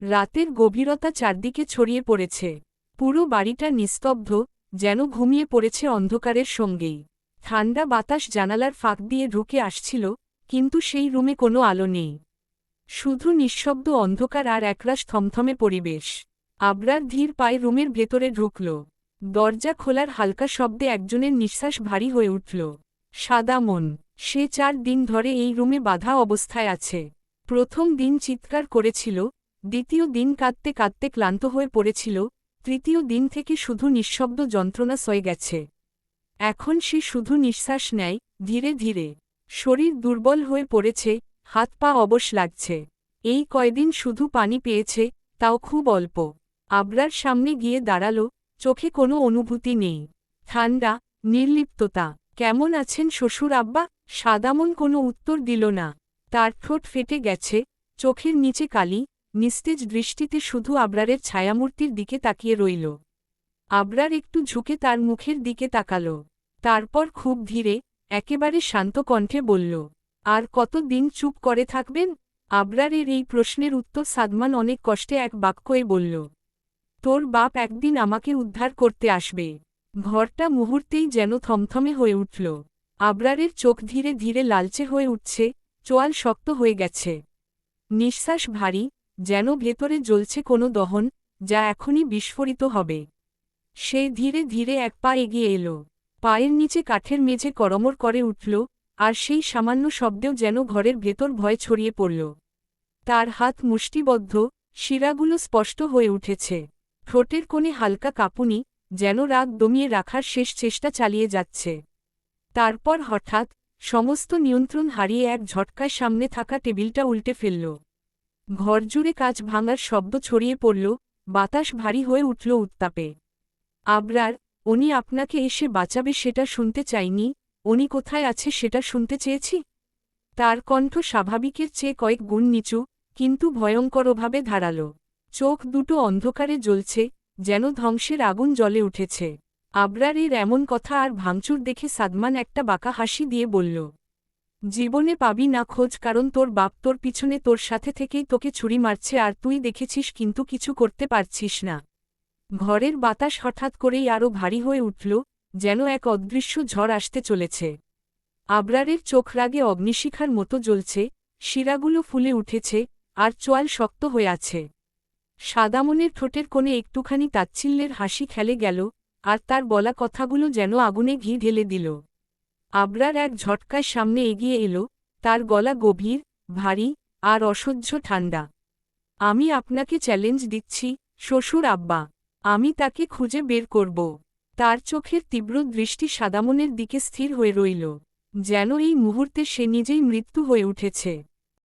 রাতের গভীরতা চারদিকে ছড়িয়ে পড়েছে। পুরো বাড়িটা নিস্তব্ধ, যেন ঘুমিয়ে পড়েছে অন্ধকারের সঙ্গেই। ঠান্ডা বাতাস জানালার ফাঁক দিয়ে ঢুকে আসছিল, কিন্তু সেই রুমে কোনো আলো নেই। শুধু নিঃশব্দ অন্ধকার আর একরাশ থমথমে পরিবেশ। আবরার ধীর পায়ে রুমের ভেতরে ঢুকল। দরজা খোলার হালকা শব্দে একজনের নিঃশ্বাস ভারী হয়ে উঠল। সাদামন। সে 4 দিন ধরে এই রুমে বাঁধা অবস্থায় আছে। প্রথম দিন চিৎকার করেছিল, দ্বিতীয় দিন কাঁদতে কাঁদতে ক্লান্ত হয়ে পড়েছিল, তৃতীয় দিন থেকে শুধু নিঃশব্দ যন্ত্রণা সয়ে গেছে। এখন সে শুধু নিঃশ্বাস নেয়, ধীরে ধীরে। শরীর দুর্বল হয়ে পড়েছে, হাত পা অবশ লাগছে। এই কয়দিন শুধু পানি পেয়েছে, তাও খুব অল্প। আবরার সামনে গিয়ে দাঁড়ালো, চোখে কোনো অনুভূতি নেই। ঠান্ডা, নির্লিপ্ততা। কেমন আছেন শ্বশুর আব্বা? সাদামন কোনো উত্তর দিল না। তার ঠোঁট ফেটে গেছে, চোখের নিচে কালি, নিস্তেজ দৃষ্টিতে শুধু আবরারের ছায়ামূর্তির দিকে তাকিয়ে রইল। আবরার একটু ঝুঁকে তার মুখের দিকে তাকাল। তারপর খুব ধীরে, একেবারে শান্ত কণ্ঠে বলল, আর কত দিন চুপ করে থাকবেন? আবরারের এই প্রশ্নের উত্তর সাদমান অনেক কষ্টে এক বাক্যে বলল, তোর বাপ একদিন আমাকে উদ্ধার করতে আসবে। ঘরটা মুহূর্তেই যেন থমথমে হয়ে উঠল। আবরারের চোখ ধীরে ধীরে লালচে হয়ে উঠছে, চোয়াল শক্ত হয়ে গেছে। নিঃশ্বাস ভারী, যেন ভেতরে জ্বলছে কোনো দহন, যা এখনই বিস্ফোরিত হবে। সে ধীরে ধীরে এক পা এগিয়ে এলো। পায়ের নিচে কাঠের মেঝে করমর করে উঠল, আর সেই সামান্য শব্দেও যেন ঘরের ভেতর ভয় ছড়িয়ে পড়ল। তার হাত মুষ্টিবদ্ধ, শিরাগুলো স্পষ্ট হয়ে উঠেছে। ঠোঁটের কোণে হালকা কাঁপুনি, যেন রাগ দমিয়ে রাখার শেষ চেষ্টা চালিয়ে যাচ্ছে। তারপর হঠাৎ, সমস্ত নিয়ন্ত্রণ হারিয়ে এক ঝটকায় সামনে থাকা টেবিলটা উল্টে ফেলল। ঘরজুড়ে কাঁচ ভাঙার শব্দ ছড়িয়ে পড়ল, বাতাস ভারী হয়ে উঠল উত্তাপে। আবরার, উনি আপনাকে এসে বাঁচাবে সেটা শুনতে চাইনি, উনি কোথায় আছে সেটা শুনতে চেয়েছি। তার কণ্ঠ স্বাভাবিকের চেয়ে কয়েক গুণ নিচু, কিন্তু ভয়ঙ্করভাবে ধারালো। চোখ দুটো অন্ধকারে জ্বলছে, যেন ধ্বংসের আগুন জ্বলে উঠেছে। আবরারের এমন কথা আর ভাঙচুর দেখে সাদমান একটা বাঁকা হাসি দিয়ে বলল, জীবনে পাবি না খোঁজ, কারণ তোর বাপ তোর পিছনে তোর সাথে থেকেই তোকে ছুরি মারছে আর তুই দেখেছিস কিন্তু কিছু করতে পারছিস না। ঘরের বাতাস হঠাৎ করেই আরও ভারী হয়ে উঠল, যেন এক অদৃশ্য ঝড় আসতে চলেছে। আবরারের চোখ রাগে অগ্নিশিখার মতো জ্বলছে, শিরাগুলো ফুলে উঠেছে, আর চোয়াল শক্ত হয়ে আছে। সাদামনের ঠোঁটের কোণে একটুখানি তাচ্ছিল্যের হাসি খেলে গেল, আর তার বলা কথাগুলো যেন আগুনে ঘি ঢেলে দিল। আবরার এক ঝটকায় সামনে এগিয়ে এলো, তার গলা গভীর, ভারী, আর অসহ্য ঠান্ডা। আমি আপনাকে চ্যালেঞ্জ দিচ্ছি, শ্বশুর আব্বা। আমি তাকে খুঁজে বের করব। তার চোখের তীব্র দৃষ্টি সাদামনের দিকে স্থির হয়ে রইল, যেন এই মুহূর্তে সে নিজেই মৃত্যু হয়ে উঠেছে।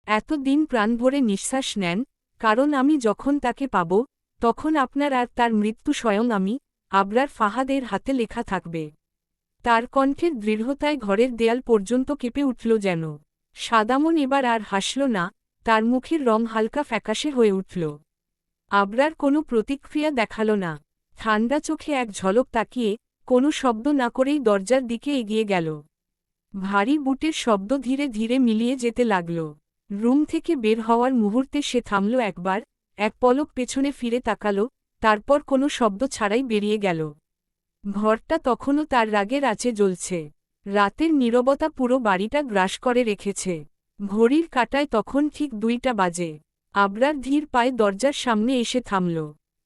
এতদিন প্রাণ ভরে নিঃশ্বাস নেন, কারণ আমি যখন তাকে পাব, তখন আপনার আর তার মৃত্যু স্বয়ং আমি, আবরার ফাহাদের হাতে লেখা থাকবে। তার কণ্ঠের দৃঢ়তায় ঘরের দেয়াল পর্যন্ত কেঁপে উঠল যেন। সাদামন এবার আর হাসল না, তার মুখের রং হালকা ফ্যাকাশে হয়ে উঠল। আবরার কোনো প্রতিক্রিয়া দেখাল না। ঠান্ডা চোখে এক ঝলক তাকিয়ে, কোনো শব্দ না করেই দরজার দিকে এগিয়ে গেল। ভারী বুটের শব্দ ধীরে ধীরে মিলিয়ে যেতে লাগল। রুম থেকে বের হওয়ার মুহূর্তে সে থামল একবার, এক পলক পেছনে ফিরে তাকাল, তারপর কোনো শব্দ ছাড়াই বেরিয়ে গেল। ঘরটা তখনও তার রাগের আঁচে জ্বলছে। রাতের নীরবতা পুরো বাড়িটা গ্রাস করে রেখেছে। ঘড়ির কাঁটায় তখন ঠিক 2টা বাজে। আবরার ধীর পায়ে দরজার সামনে এসে থামল।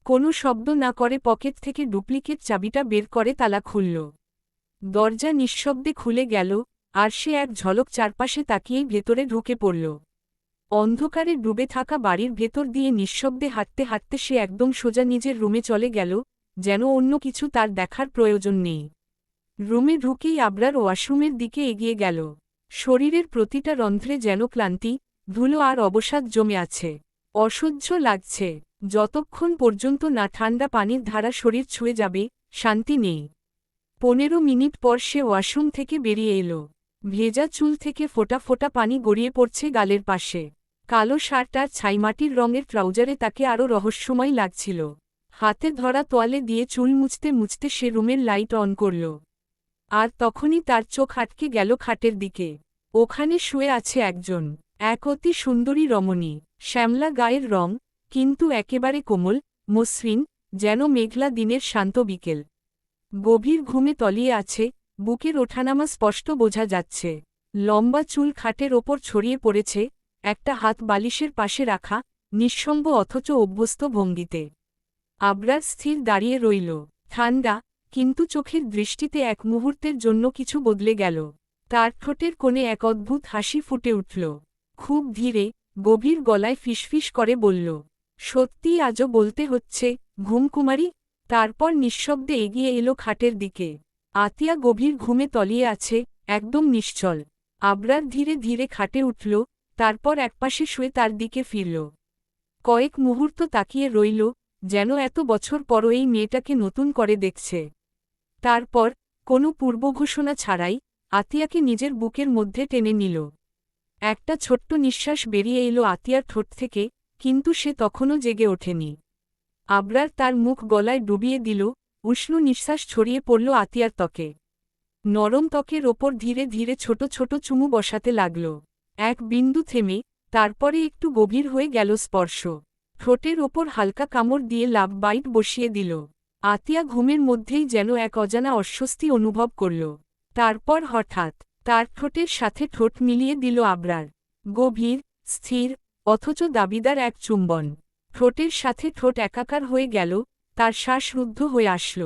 কোনো শব্দ না করে পকেট থেকে ডুপ্লিকেট চাবিটা বের করে তালা খুলল। দরজা নিঃশব্দে খুলে গেল, আর সে এক ঝলক চারপাশে তাকিয়েই ভেতরে ঢুকে পড়ল। অন্ধকারে ডুবে থাকা বাড়ির ভেতর দিয়ে নিঃশব্দে হাঁটতে হাঁটতে সে একদম সোজা নিজের রুমে চলে গেল, যেন অন্য কিছু তার দেখার প্রয়োজন নেই। রুমে ঢুকেই আবরার ওয়াশরুমের দিকে এগিয়ে গেল। শরীরের প্রতিটা রন্ধ্রে যেন ক্লান্তি, ধুলো আর অবসাদ জমে আছে। অসহ্য লাগছে। যতক্ষণ পর্যন্ত না ঠান্ডা পানির ধারা শরীর ছুঁয়ে যাবে, শান্তি নেই। 15 মিনিট পর সে ওয়াশরুম থেকে বেরিয়ে এলো। ভেজা চুল থেকে ফোঁটা ফোঁটা পানি গড়িয়ে পড়ছে গালের পাশে। কালো শার্ট আর ছাইমাটির রঙের ট্রাউজারে তাকে আরও রহস্যময় লাগছিল। হাতে ধরা তোয়ালে দিয়ে চুল মুছতে মুছতে সে রুমের লাইট অন করল। আর তখনই তার চোখ আটকে গেল খাটের দিকে। ওখানে শুয়ে আছে একজন, এক অতি সুন্দরী রমণী। শ্যামলা গায়ের রং, কিন্তু একেবারে কোমল, মসৃণ, যেন মেঘলা দিনের শান্ত বিকেল। গভীর ঘুমে তলিয়ে আছে, বুকের ওঠানামা স্পষ্ট বোঝা যাচ্ছে। লম্বা চুল খাটের ওপর ছড়িয়ে পড়েছে, একটা হাত বালিশের পাশে রাখা, নিঃসঙ্গ অথচ অভ্যস্ত ভঙ্গিতে। আবরার স্থির দাঁড়িয়ে রইল, ঠান্ডা, কিন্তু চোখের দৃষ্টিতে এক মুহূর্তের জন্য কিছু বদলে গেল। তার ঠোঁটের কোণে এক অদ্ভুত হাসি ফুটে উঠল। খুব ধীরে, গভীর গলায় ফিসফিস করে বলল, সত্যিই আজও বলতে হচ্ছে, ঘুমকুমারী। তারপর নিঃশব্দে এগিয়ে এলো খাটের দিকে। আতিয়া গভীর ঘুমে তলিয়ে আছে, একদম নিশ্চল। আবরার ধীরে ধীরে খাটে উঠল, তারপর একপাশে শুয়ে তার দিকে ফিরল। কয়েক মুহূর্ত তাকিয়ে রইল, যেন এত বছর পরও এই মেয়েটাকে নতুন করে দেখছে। তারপর, কোনো পূর্বঘোষণা ছাড়াই, আতিয়াকে নিজের বুকের মধ্যে টেনে নিল। একটা ছোট্ট নিঃশ্বাস বেরিয়ে এলো আতিয়ার ঠোঁট থেকে, কিন্তু সে তখনও জেগে ওঠেনি। আবরার তার মুখ গলায় ডুবিয়ে দিল, উষ্ণ নিঃশ্বাস ছড়িয়ে পড়ল আতিয়ার ত্বকে। নরম ত্বকের ওপর ধীরে ধীরে ছোট ছোট চুমু বসাতে লাগল। এক বিন্দু থেমে, তারপরে একটু গভীর হয়ে গেল স্পর্শ। ঠোঁটের ওপর হালকা কামড় দিয়ে লাভ বাইট বসিয়ে দিল। আতিয়া ঘুমের মধ্যেই যেন এক অজানা অস্বস্তি অনুভব করল। তারপর হঠাৎ, তার ঠোঁটের সাথে ঠোঁট মিলিয়ে দিল আবরার। গভীর, স্থির, অথচ দাবিদার এক চুম্বন। ঠোঁটের সাথে ঠোঁট একাকার হয়ে গেল, তার শ্বাস রুদ্ধ হয়ে আসল।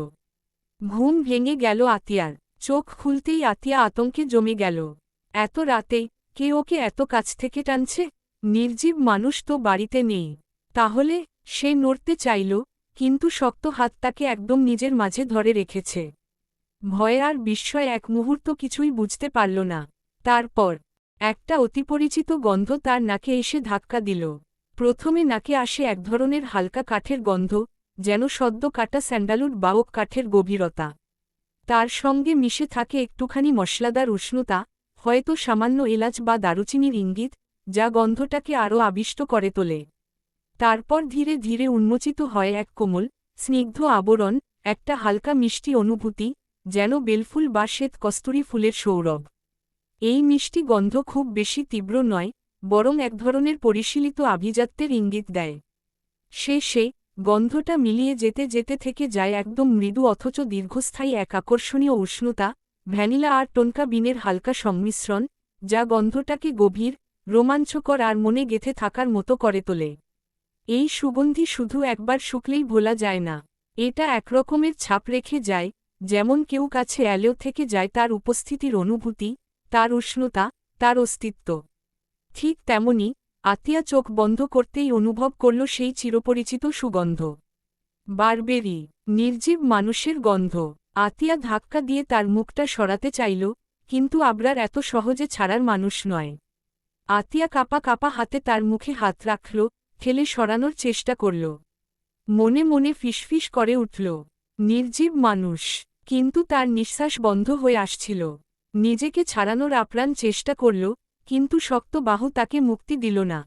ঘুম ভেঙে গেল আতিয়ার। চোখ খুলতেই আতিয়া আতঙ্কে জমে গেল। এত রাতে, কে ওকে এত কাছ থেকে টানছে? নির্জীব মানুষ তো বাড়িতে নেই। তাহলে, সে নড়তে চাইল, কিন্তু শক্ত হাত তাকে একদম নিজের মাঝে ধরে রেখেছে। ভয় আর বিস্ময় এক মুহূর্ত কিছুই বুঝতে পারল না। তারপর, একটা অতিপরিচিত গন্ধ তার নাকে এসে ধাক্কা দিল। প্রথমে নাকে আসে এক ধরনের হালকা কাঠের গন্ধ, যেন সদ্য কাটা স্যান্ডালউড বা ওক কাঠের গভীরতা। তার সঙ্গে মিশে থাকে একটুখানি মশলাদার উষ্ণতা, হয়তো সামান্য এলাচ বা দারুচিনির ইঙ্গিত, যা গন্ধটাকে আরও আবিষ্ট করে তোলে। তারপর ধীরে ধীরে উন্মোচিত হয় এক কোমল, স্নিগ্ধ আবরণ, একটা হালকা মিষ্টি অনুভূতি, যেন বেলফুল বা শ্বেত কস্তুরী ফুলের সৌরভ। এই মিষ্টি গন্ধ খুব বেশি তীব্র নয়, বরং এক ধরনের পরিশীলিত আভিজাত্যের ইঙ্গিত দেয়। শেষে, গন্ধটা মিলিয়ে যেতে যেতে থেকে যায় একদম মৃদু অথচ দীর্ঘস্থায়ী এক আকর্ষণীয় উষ্ণতা, ভ্যানিলা আর টনকা বিনের হালকা সংমিশ্রণ, যা গন্ধটাকে গভীর, রোমাঞ্চকর আর মনে গেঁথে থাকার মতো করে তোলে। এই সুগন্ধি শুধু একবার শুকলেই ভোলা যায় না। এটা একরকমের ছাপ রেখে যায়, যেমন কেউ কাছে এলেও থেকে যায় তার উপস্থিতির অনুভূতি, তার উষ্ণতা, তার অস্তিত্ব। ঠিক তেমনি, আতিয়া চোখ বন্ধ করতেই অনুভব করল সেই চিরপরিচিত সুগন্ধ। বারবেরি, নির্জীব মানুষের গন্ধ। আতিয়া ধাক্কা দিয়ে তার মুখটা সরাতে চাইল, কিন্তু আবরার এত সহজে ছাড়ার মানুষ নয়। আতিয়া কাপা কাপা হাতে তার মুখে হাত রাখল, ঠেলে সরানোর চেষ্টা করল। মনে মনে ফিসফিস করে উঠল, নির্জীব মানুষ, কিন্তু তার নিঃশ্বাস বন্ধ হয়ে আসছিল। নিজেকে ছাড়ানোর আপ্রাণ চেষ্টা করল, কিন্তু শক্ত বাহু তাকে মুক্তি দিল না।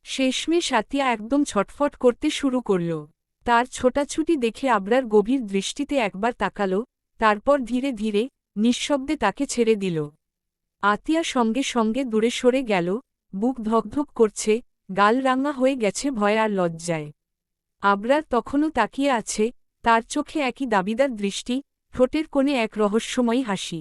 শেষমেশ আতিয়া একদম ছটফট করতে শুরু করল। তার ছোটাছুটি দেখে আবরার গভীর দৃষ্টিতে একবার তাকাল, তারপর ধীরে ধীরে, নিঃশব্দে তাকে ছেড়ে দিল। আতিয়া সঙ্গে সঙ্গে দূরে সরে গেল, বুক ধকধক করছে, গাল রাঙা হয়ে গেছে ভয় আর লজ্জায়। আবরার তখনও তাকিয়ে আছে, তার চোখে একই দাবিদার দৃষ্টি, ঠোঁটের কোণে এক রহস্যময়ী হাসি।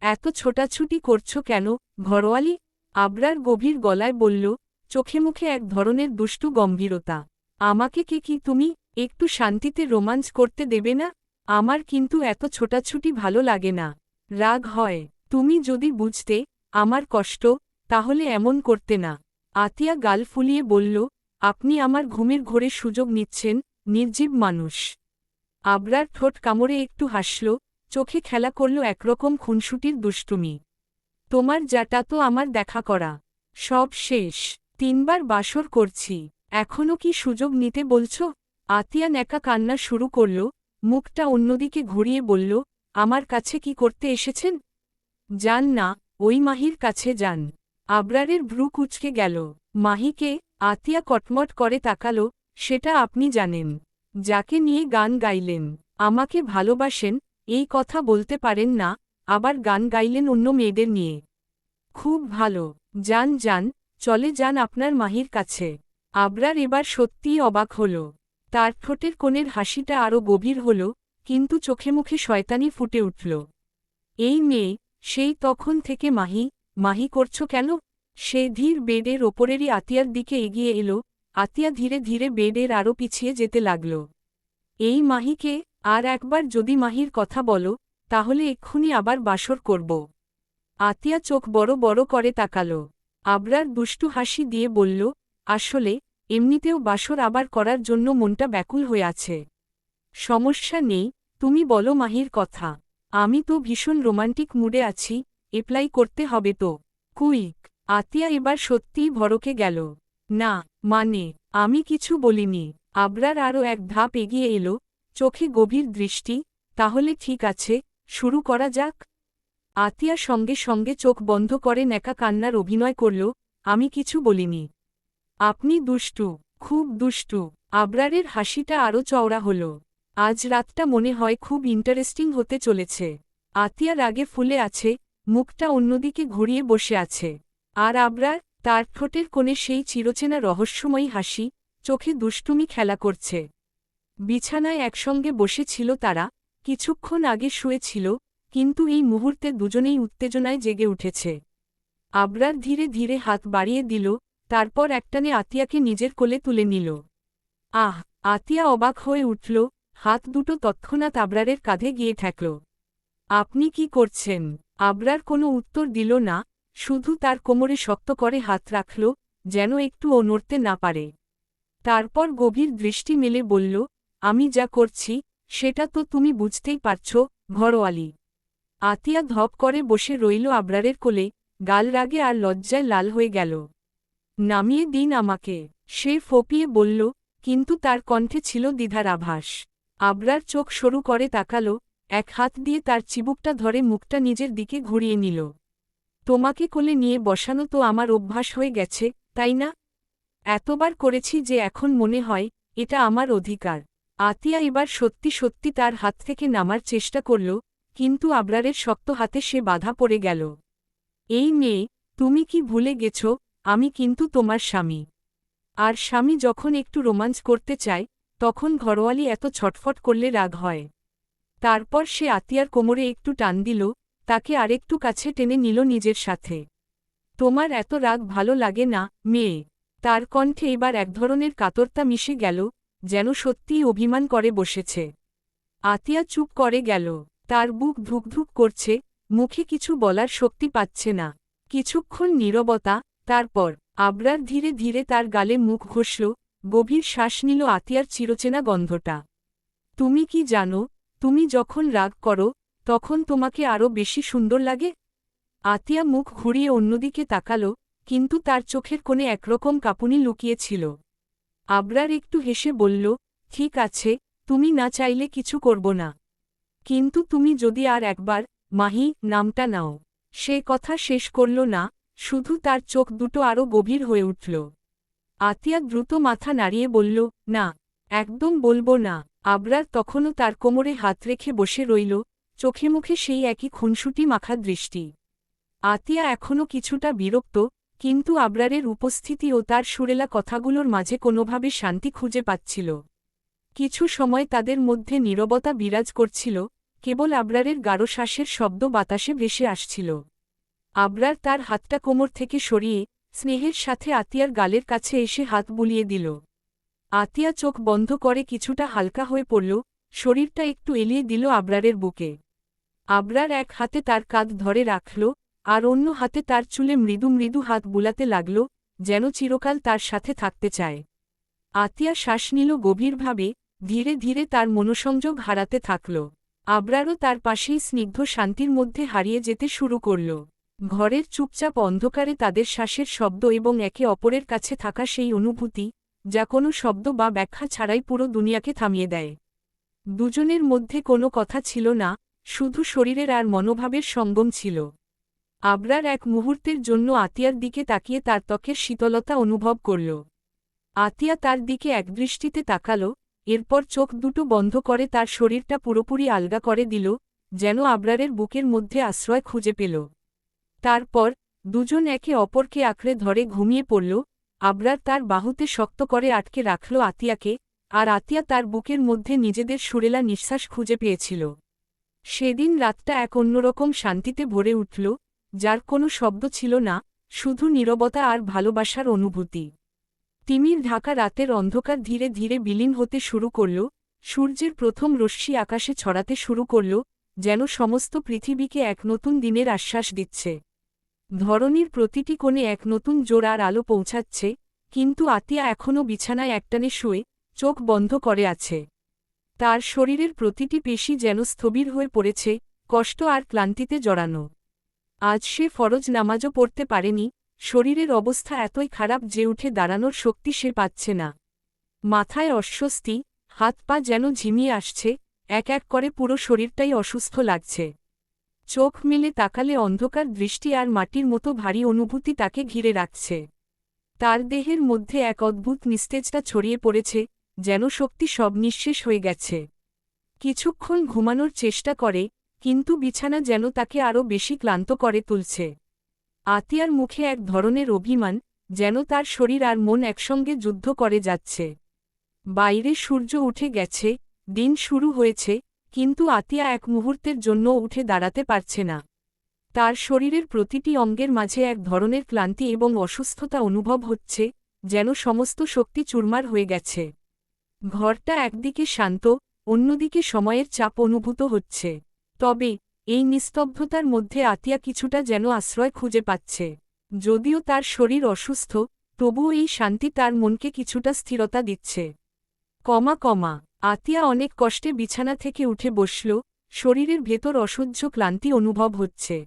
এত ছোটাছুটি করছ কেন, ঘরোয়ালি? আবরার গভীর গলায় বলল, চোখে মুখে এক ধরনের দুষ্টু গম্ভীরতা। আমাকে কি তুমি একটু শান্তিতে রোমাঞ্চ করতে দেবে না? আমার কিন্তু এত ছোটাছুটি ভালো লাগে না। রাগ হয়। তুমি যদি বুঝতে আমার কষ্ট, তাহলে এমন করতে না। আতিয়া গাল ফুলিয়ে বলল, আপনি আমার ঘুমের ঘোরে সুযোগ নিচ্ছেন, নির্জীব মানুষ। আবরার ঠোঁট কামড়ে একটু হাসল, চোখে খেলা করল একরকম খুনসুটির দুষ্টুমি। তোমার যাটা তো আমার দেখা করা। সব শেষ। 3 বার বাসর করছি, এখনও কি সুযোগ নিতে বলছ? আতিয়া ন্যাকা কান্না শুরু করল, মুখটা অন্যদিকে ঘুরিয়ে বলল, আমার কাছে কি করতে এসেছেন? যান না, ওই মাহির কাছে যান। আবরারের ভ্রু কুঁচকে গেল। মাহিকে? আতিয়া কটমট করে তাকাল, সেটা আপনি জানেন। যাকে নিয়ে গান গাইলেন, আমাকে ভালোবাসেন, এই কথা বলতে পারেন না, আবার গান গাইলেন অন্য মেয়েদের নিয়ে। খুব ভালো, যান যান, চলে যান আপনার মাহির কাছে। আবরার এবার সত্যিই অবাক হল। তার ঠোঁটের কোণের হাসিটা আরও গভীর হল, কিন্তু চোখে মুখে শয়তানি ফুটে উঠল। এই মেয়ে, সেই তখন থেকে মাহি, মাহি করছ কেন? সে ধীর বেডের ওপরেরই আতিয়ার দিকে এগিয়ে এলো। আতিয়া ধীরে ধীরে বেডের আরও পিছিয়ে যেতে লাগল। এই মাহিকে, আর একবার যদি মাহির কথা বলো, তাহলে এক্ষুনি আবার বাসর করব। আতিয়া চোখ বড় বড় করে তাকাল। আবরার দুষ্টু হাসি দিয়ে বলল, আসলে, এমনিতেও বাসর আবার করার জন্য মনটা ব্যাকুল হয়ে আছে। সমস্যা নেই, তুমি বলো মাহির কথা। আমি তো ভীষণ রোমান্টিক মুডে আছি, এপ্লাই করতে হবে তো। কুইক। আতিয়া এবার সত্যিই ভড়কে গেল। না, মানে, আমি কিছু বলিনি। আবরার আরও এক ধাপ এগিয়ে এলো, চোখে গভীর দৃষ্টি। তাহলে ঠিক আছে, শুরু করা যাক। আতিয়া সঙ্গে সঙ্গে চোখ বন্ধ করে নেকা কান্নার অভিনয় করল, আমি কিছু বলিনি। আপনি দুষ্টু, খুব দুষ্টু। আবরারের হাসিটা আরও চওড়া হল। আজ রাতটা মনে হয় খুব ইন্টারেস্টিং হতে চলেছে। আতিয়া রাগে ফুলে আছে, মুখটা অন্যদিকে ঘুরিয়ে বসে আছে। আর আবরার, তার ঠোঁটের কোণে সেই চিরচেনা রহস্যময়ী হাসি, চোখে দুষ্টুমি খেলা করছে। বিছানায় একসঙ্গে বসেছিল তারা, কিছুক্ষণ আগে শুয়েছিল, কিন্তু এই মুহূর্তে দুজনেই উত্তেজনায় জেগে উঠেছে। আবরার ধীরে ধীরে হাত বাড়িয়ে দিল, তারপর একটানে আতিয়াকে নিজের কোলে তুলে নিল। আহ! আতিয়া অবাক হয়ে উঠল, হাত দুটো তৎক্ষণাৎ আবরারের কাঁধে গিয়ে ঠেকল। আপনি কি করছেন? আবরার কোনো উত্তর দিল না, শুধু তার কোমরে শক্ত করে হাত রাখল, যেন একটুও নড়তে না পারে। তারপর গভীর দৃষ্টি মেলে বলল, আমি যা করছি, সেটা তো তুমি বুঝতেই পারছ, ঘরোয়ালি। আতিয়া ধপ করে বসে রইল আবরারের কোলে, গাল রাগে আর লজ্জায় লাল হয়ে গেল। নামিয়ে দিন আমাকে, সে ফোঁপিয়ে বলল, কিন্তু তার কণ্ঠে ছিল দ্বিধার আভাস। আবরার চোখ সরু করে তাকাল, এক হাত দিয়ে তার চিবুকটা ধরে মুখটা নিজের দিকে ঘুরিয়ে নিল। তোমাকে কোলে নিয়ে বসানো তো আমার অভ্যাস হয়ে গেছে, তাই না? এতবার করেছি যে এখন মনে হয়, এটা আমার অধিকার। আতিয়া এবার সত্যি সত্যি তার হাত থেকে নামার চেষ্টা করল, কিন্তু আবরারের শক্ত হাতে সে বাধা পড়ে গেল। এই মেয়ে, তুমি কি ভুলে গেছ, আমি কিন্তু তোমার স্বামী। আর স্বামী যখন একটু রোমাঞ্চ করতে চায়, তখন ঘরোয়ালি এত ছটফট করলে রাগ হয়। তারপর সে আতিয়ার কোমরে একটু টান দিল, তাকে আরেকটু কাছে টেনে নিল নিজের সাথে। তোমার এত রাগ ভালো লাগে না, মেয়ে? তার কণ্ঠে এবার এক ধরনের কাতরতা মিশে গেল, যেন সত্যিই অভিমান করে বসেছে। আতিয়া চুপ করে গেল, তার বুক ধুকধুক করছে, মুখে কিছু বলার শক্তি পাচ্ছে না। কিছুক্ষণ নীরবতা, তারপর আবরার ধীরে ধীরে তার গালে মুখ ঘষল, গভীর শ্বাস নিল আতিয়ার চিরচেনা গন্ধটা। তুমি কি জানো, তুমি যখন রাগ করো, তখন তোমাকে আরও বেশি সুন্দর লাগে? আতিয়া মুখ ঘুরিয়ে অন্যদিকে তাকাল, কিন্তু তার চোখের কোণে একরকম কাঁপুনি লুকিয়েছিল। আবরার একটু হেসে বলল, ঠিক আছে, তুমি না চাইলে কিছু করব না। কিন্তু তুমি যদি আর একবার, মাহি, নামটা নাও। সে কথা শেষ করল না, শুধু তার চোখ দুটো আরও গভীর হয়ে উঠল। আতিয়া দ্রুত মাথা নাড়িয়ে বলল, না, একদম বলবো না। আবরার তখনও তার কোমরে হাত রেখে বসে রইল, চোখে মুখে সেই একই খুনসুটি মাখা দৃষ্টি। আতিয়া এখনও কিছুটা বিরক্ত, কিন্তু আবরারের উপস্থিতি ও তার সুরেলা কথাগুলোর মাঝে কোনোভাবে শান্তি খুঁজে পাচ্ছিল। কিছু সময় তাদের মধ্যে নীরবতা বিরাজ করছিল, কেবল আবরারের গাঢ় শ্বাসের শব্দ বাতাসে ভেসে আসছিল। আবরার তার হাতটা কোমর থেকে সরিয়ে, স্নেহের সাথে আতিয়ার গালের কাছে এসে হাত বুলিয়ে দিল। আতিয়া চোখ বন্ধ করে কিছুটা হালকা হয়ে পড়ল, শরীরটা একটু এলিয়ে দিল আবরারের বুকে। আবরার এক হাতে তার কাঁধ ধরে রাখল, আর অন্য হাতে তার চুলে মৃদু মৃদু হাত বুলাতে লাগল, যেন চিরকাল তার সাথে থাকতে চায়। আতিয়া শ্বাস নিল গভীরভাবে, ধীরে ধীরে তার মনোসংযোগ হারাতে থাকল। আবরারও তার পাশেই স্নিগ্ধ শান্তির মধ্যে হারিয়ে যেতে শুরু করল। ঘরের চুপচাপ অন্ধকারে তাদের শ্বাসের শব্দ এবং একে অপরের কাছে থাকা সেই অনুভূতি, যা কোনো শব্দ বা ব্যাখ্যা ছাড়াই পুরো দুনিয়াকে থামিয়ে দেয়। দুজনের মধ্যে কোনো কথা ছিল না, শুধু শরীরের আর মনোভাবের সঙ্গম ছিল। আবরার এক মুহূর্তের জন্য আতিয়ার দিকে তাকিয়ে তার ত্বকের শীতলতা অনুভব করল। আতিয়া তার দিকে একদৃষ্টিতে তাকাল, এরপর চোখ দুটো বন্ধ করে তার শরীরটা পুরোপুরি আলগা করে দিল, যেন আবরারের বুকের মধ্যে আশ্রয় খুঁজে পেল। তারপর দুজন একে অপরকে আঁকড়ে ধরে ঘুমিয়ে পড়ল, আবরার তার বাহুতে শক্ত করে আটকে রাখল আতিয়াকে, আর আতিয়া তার বুকের মধ্যে নিজেদের সুরেলা নিঃশ্বাস খুঁজে পেয়েছিল। সেদিন রাতটা এক অন্যরকম শান্তিতে ভরে উঠল, যার কোনো শব্দ ছিল না, শুধু নীরবতা আর ভালোবাসার অনুভূতি। তিমির ঢাকা রাতের অন্ধকার ধীরে ধীরে বিলীন হতে শুরু করল, সূর্যের প্রথম রশ্মি আকাশে ছড়াতে শুরু করল, যেন সমস্ত পৃথিবীকে এক নতুন দিনের আশ্বাস দিচ্ছে। ধরনীর প্রতিটি কোণে এক নতুন জোর আর আলো পৌঁছাচ্ছে, কিন্তু আতিয়া এখনও বিছানায় একটানে শুয়ে, চোখ বন্ধ করে আছে। তার শরীরের প্রতিটি পেশি যেন স্থবির হয়ে পড়েছে, কষ্ট আর ক্লান্তিতে জড়ানো। আজ সে ফরজ নামাজও পড়তে পারেনি, শরীরের অবস্থা এতই খারাপ যে উঠে দাঁড়ানোর শক্তি সে পাচ্ছে না। মাথায় অস্বস্তি, হাত পা যেন ঝিমিয়ে আসছে, এক এক করে পুরো শরীরটাই অসুস্থ লাগছে। চোখ মেলে তাকালে অন্ধকার দৃষ্টি আর মাটির মতো ভারী অনুভূতি তাকে ঘিরে রাখছে। তার দেহের মধ্যে এক অদ্ভুত নিস্তেজতা ছড়িয়ে পড়েছে, যেন শক্তি সব নিঃশেষ হয়ে গেছে। কিছুক্ষণ ঘুমানোর চেষ্টা করে, কিন্তু বিছানা যেন তাকে আরও বেশি ক্লান্ত করে তুলছে। আতিয়ার মুখে এক ধরনের অভিমান, যেন তার শরীর আর মন একসঙ্গে যুদ্ধ করে যাচ্ছে। বাইরে সূর্য উঠে গেছে, দিন শুরু হয়েছে, কিন্তু আতিয়া এক মুহূর্তের জন্য উঠে দাঁড়াতে পারছে না। তার শরীরের প্রতিটি অঙ্গের মাঝে এক ধরনের ক্লান্তি এবং অসুস্থতা অনুভব হচ্ছে, যেন সমস্ত শক্তি চুরমার হয়ে গেছে। ঘরটা একদিকে শান্ত, অন্যদিকে সময়ের চাপ অনুভূত হচ্ছে। তবে এই নিস্তব্ধতার মধ্যে আতিয়া কিছুটা যেন আশ্রয় খুঁজে পাচ্ছে। যদিও তার শরীর অসুস্থ, তবুও এই শান্তি তার মনকে কিছুটা স্থিরতা দিচ্ছে। আতিয়া অনেক কষ্টে বিছানা থেকে উঠে বসল, শরীরের ভেতর অসহ্য ক্লান্তি অনুভব হচ্ছে।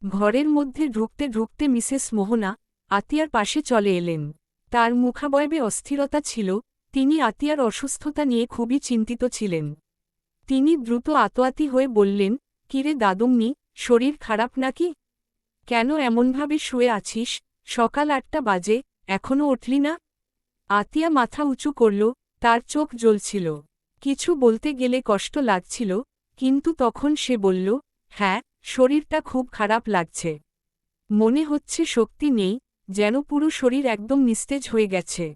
ঘরের মধ্যে ঢুকতে ঢুকতে মিসেস মোহনা আতিয়ার পাশে চলে এলেন। তার মুখাবয়বে অস্থিরতা ছিল, তিনি আতিয়ার অসুস্থতা নিয়ে খুবই চিন্তিত ছিলেন। তিনি দ্রুত আতোয়াতি হয়ে বললেন, কিরে দাদুমনি, শরীর খারাপ নাকি? কেন এমনভাবে শুয়ে আছিস? সকাল 8টা বাজে, এখনও উঠলি না? আতিয়া মাথা উঁচু করল, তার চোখ জ্বলছিল। কিছু বলতে গেলে কষ্ট লাগছিল, কিন্তু তখন সে বলল, হ্যাঁ, শরীরটা খুব খারাপ লাগছে। মনে হচ্ছে শক্তি নেই, যেন পুরো শরীর একদম নিস্তেজ হয়ে গেছে।